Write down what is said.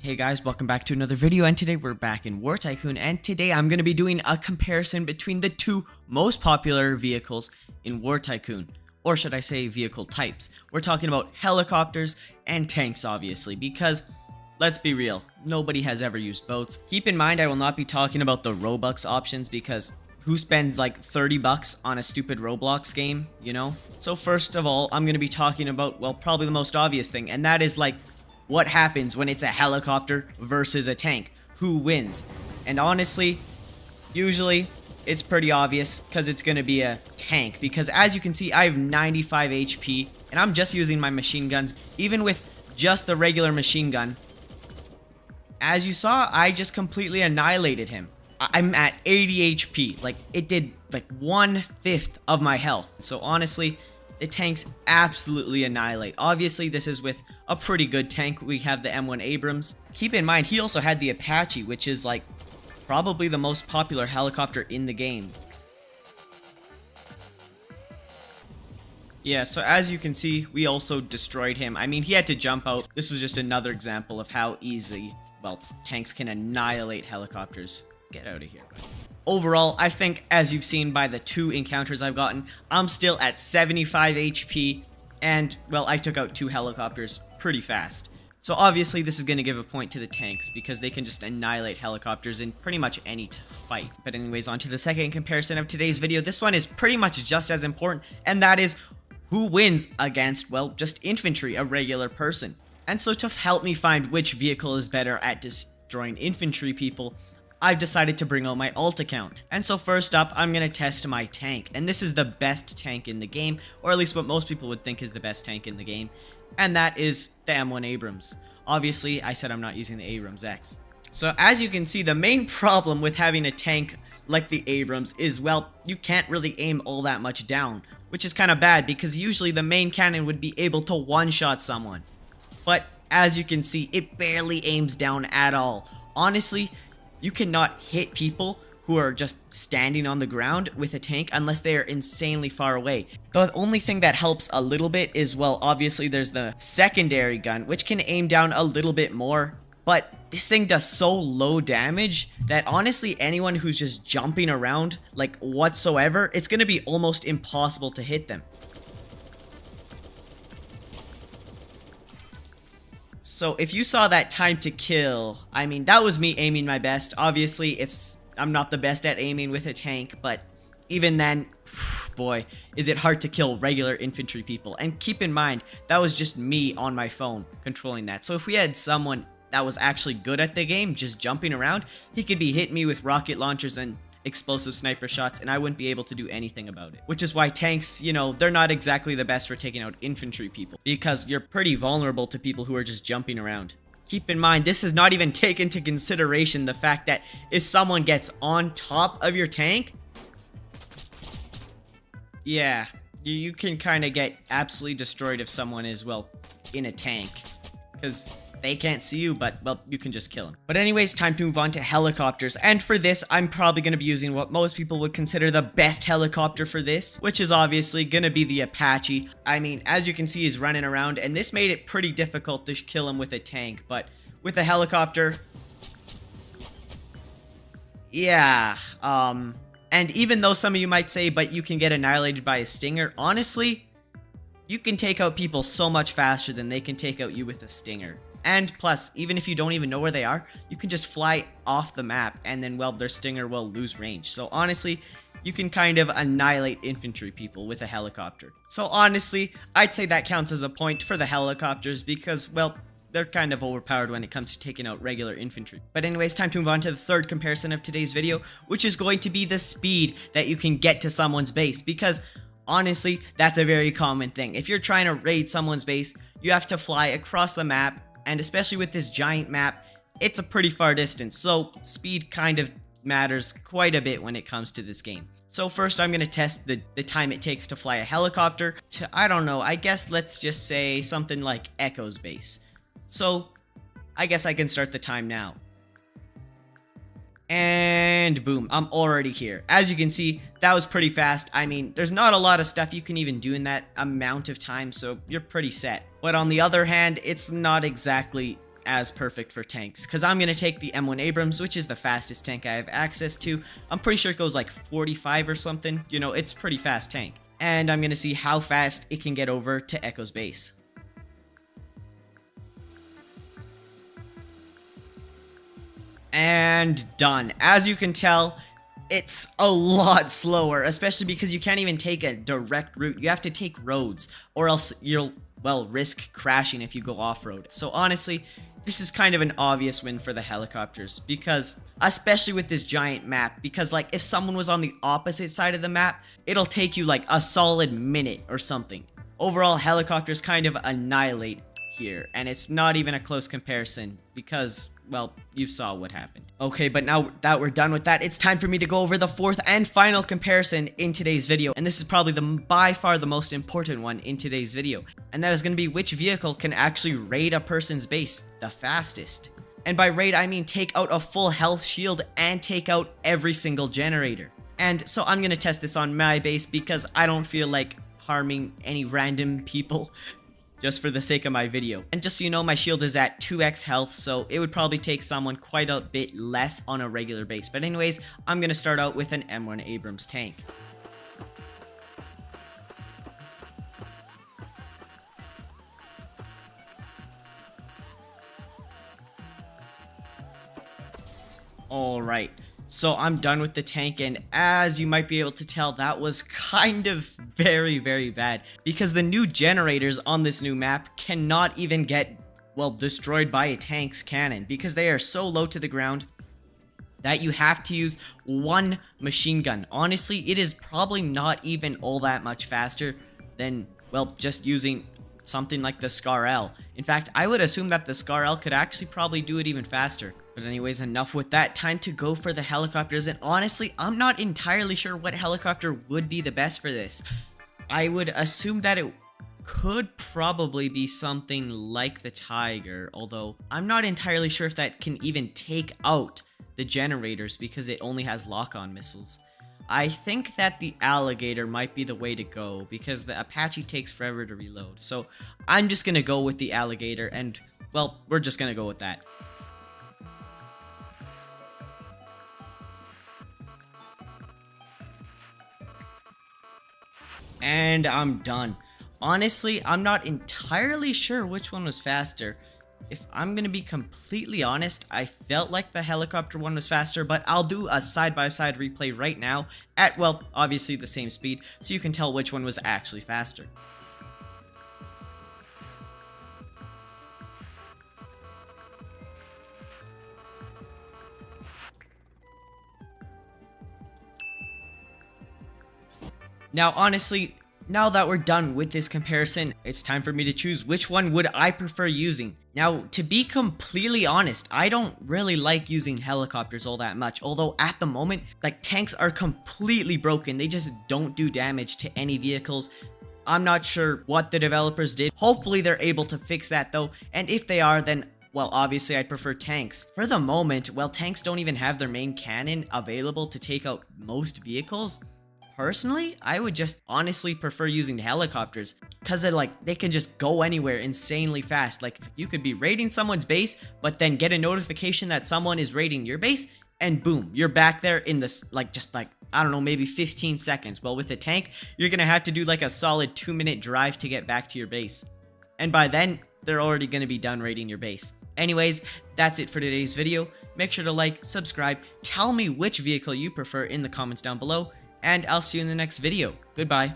Hey guys, welcome back to another video, and today we're back in War Tycoon, and today I'm going to be doing a comparison between the two most popular vehicles in War Tycoon, or should I say vehicle types. We're talking about helicopters and tanks, obviously, because let's be real, nobody has ever used boats. Keep in mind, I will not be talking about the Robux options because who spends like 30 bucks on a stupid Roblox game, you know? So first of all, I'm going to be talking about, well, probably the most obvious thing, and that is like what happens when it's a helicopter versus a tank. Who wins? And honestly, usually it's pretty obvious because it's going to be a tank, because as you can see, I have 95 HP and I'm just using my machine guns. Even with just the regular machine gun, as you saw, I just completely annihilated him. I'm at 80 HP. Like, it did like 1/5 of my health. So honestly, the tanks absolutely annihilate. Obviously, this is with a pretty good tank. We have the M1 Abrams. Keep in mind, he also had the Apache, which is like probably the most popular helicopter in the game. Yeah, so as you can see, we also destroyed him. I mean, he had to jump out. This was just another example of how easy, well, tanks can annihilate helicopters. Get out of here, buddy. Overall, I think, as you've seen by the two encounters I've gotten, I'm still at 75 HP, and, well, I took out 2 helicopters pretty fast. So obviously, this is going to give a point to the tanks, because they can just annihilate helicopters in pretty much any fight. But anyways, on to the second comparison of today's video. This one is pretty much just as important, and that is who wins against, well, just infantry, a regular person. And so to help me find which vehicle is better at destroying infantry people, I've decided to bring out my alt account. And so first up, I'm going to test my tank. And this is the best tank in the game, or at least what most people would think is the best tank in the game. And that is the M1 Abrams. Obviously, I said I'm not using the Abrams X. So as you can see, the main problem with having a tank like the Abrams is, well, you can't really aim all that much down, which is kind of bad because usually the main cannon would be able to one-shot someone. But as you can see, it barely aims down at all. Honestly, you cannot hit people who are just standing on the ground with a tank unless they are insanely far away. The only thing that helps a little bit is, well, obviously there's the secondary gun, which can aim down a little bit more. But this thing does so low damage that honestly anyone who's just jumping around like whatsoever, it's going to be almost impossible to hit them. So if you saw that time to kill, I mean, that was me aiming my best. Obviously, I'm not the best at aiming with a tank, but even then, boy, is it hard to kill regular infantry people. And keep in mind, that was just me on my phone controlling that. So if we had someone that was actually good at the game, just jumping around, he could be hitting me with rocket launchers and explosive sniper shots, and I wouldn't be able to do anything about it. Which is why tanks, you know, they're not exactly the best for taking out infantry people, because you're pretty vulnerable to people who are just jumping around. Keep in mind, this does not even take into consideration the fact that if someone gets on top of your tank, yeah, you can kind of get absolutely destroyed if someone is, well, in a tank, because they can't see you, but, well, you can just kill them. But anyways, time to move on to helicopters. And for this, I'm probably going to be using what most people would consider the best helicopter for this, which is obviously going to be the Apache. I mean, as you can see, he's running around, and this made it pretty difficult to kill him with a tank. But with a helicopter, yeah, and even though some of you might say, but you can get annihilated by a Stinger, honestly, you can take out people so much faster than they can take out you with a Stinger. And plus, even if you don't even know where they are, you can just fly off the map, and then, well, their Stinger will lose range. So honestly, you can kind of annihilate infantry people with a helicopter. So honestly, I'd say that counts as a point for the helicopters because, well, they're kind of overpowered when it comes to taking out regular infantry. But anyways, time to move on to the third comparison of today's video, which is going to be the speed that you can get to someone's base, because honestly, that's a very common thing. If you're trying to raid someone's base, you have to fly across the map, and especially with this giant map, it's a pretty far distance, so speed kind of matters quite a bit when it comes to this game. So first, I'm going to test the time it takes to fly a helicopter to, I don't know, I guess let's just say something like Echo's base. So I guess I can start the time now. And boom, I'm already here. As you can see, that was pretty fast. I mean, there's not a lot of stuff you can even do in that amount of time, so you're pretty set. But on the other hand, it's not exactly as perfect for tanks, because I'm going to take the M1 Abrams, which is the fastest tank I have access to. I'm pretty sure it goes like 45 or something. You know, it's a pretty fast tank. And I'm going to see how fast it can get over to Echo's base. And done. As you can tell, it's a lot slower, especially because you can't even take a direct route. You have to take roads, or else you'll, well, risk crashing if you go off-road. So honestly, this is kind of an obvious win for the helicopters, because, especially with this giant map, because like if someone was on the opposite side of the map, it'll take you like a solid minute or something. Overall, helicopters kind of annihilate here, and it's not even a close comparison because, well, you saw what happened. Okay, but now that we're done with that, it's time for me to go over the fourth and final comparison in today's video, and this is probably by far the most important one in today's video, and that is going to be which vehicle can actually raid a person's base the fastest. And by raid, I mean take out a full health shield and take out every single generator. And so I'm going to test this on my base because I don't feel like harming any random people, just for the sake of my video. And just so you know, my shield is at 2x health, so it would probably take someone quite a bit less on a regular base. But anyways, I'm gonna start out with an M1 Abrams tank. Alright, so I'm done with the tank, and as you might be able to tell, that was kind of very, very bad, because the new generators on this new map cannot even get, well, destroyed by a tank's cannon, because they are so low to the ground that you have to use one machine gun. Honestly, it is probably not even all that much faster than, well, just using something like the Scar L. In fact, I would assume that the Scar L could actually probably do it even faster. But anyways, enough with that. Time to go for the helicopters, and honestly, I'm not entirely sure what helicopter would be the best for this. I would assume that it could probably be something like the Tiger, although I'm not entirely sure if that can even take out the generators because it only has lock-on missiles. I think that the Alligator might be the way to go because the Apache takes forever to reload. So I'm just gonna go with the Alligator, and, well, we're just gonna go with that. And I'm done. Honestly, I'm not entirely sure which one was faster. If I'm gonna be completely honest, I felt like the helicopter one was faster, but I'll do a side-by-side replay right now at, well, obviously the same speed, so you can tell which one was actually faster. Now, honestly, now that we're done with this comparison, it's time for me to choose which one would I prefer using. Now, to be completely honest, I don't really like using helicopters all that much, although at the moment, like, tanks are completely broken. They just don't do damage to any vehicles. I'm not sure what the developers did. Hopefully they're able to fix that though, and if they are, then, well, obviously I'd prefer tanks. For the moment, well, tanks don't even have their main cannon available to take out most vehicles. Personally, I would just honestly prefer using helicopters because they can just go anywhere insanely fast. Like, you could be raiding someone's base, but then get a notification that someone is raiding your base, and boom, you're back there in this, I don't know, maybe 15 seconds. Well, with a tank, you're gonna have to do like a solid 2-minute drive to get back to your base. And by then, they're already gonna be done raiding your base. Anyways, that's it for today's video. Make sure to like, subscribe, tell me which vehicle you prefer in the comments down below, and I'll see you in the next video. Goodbye.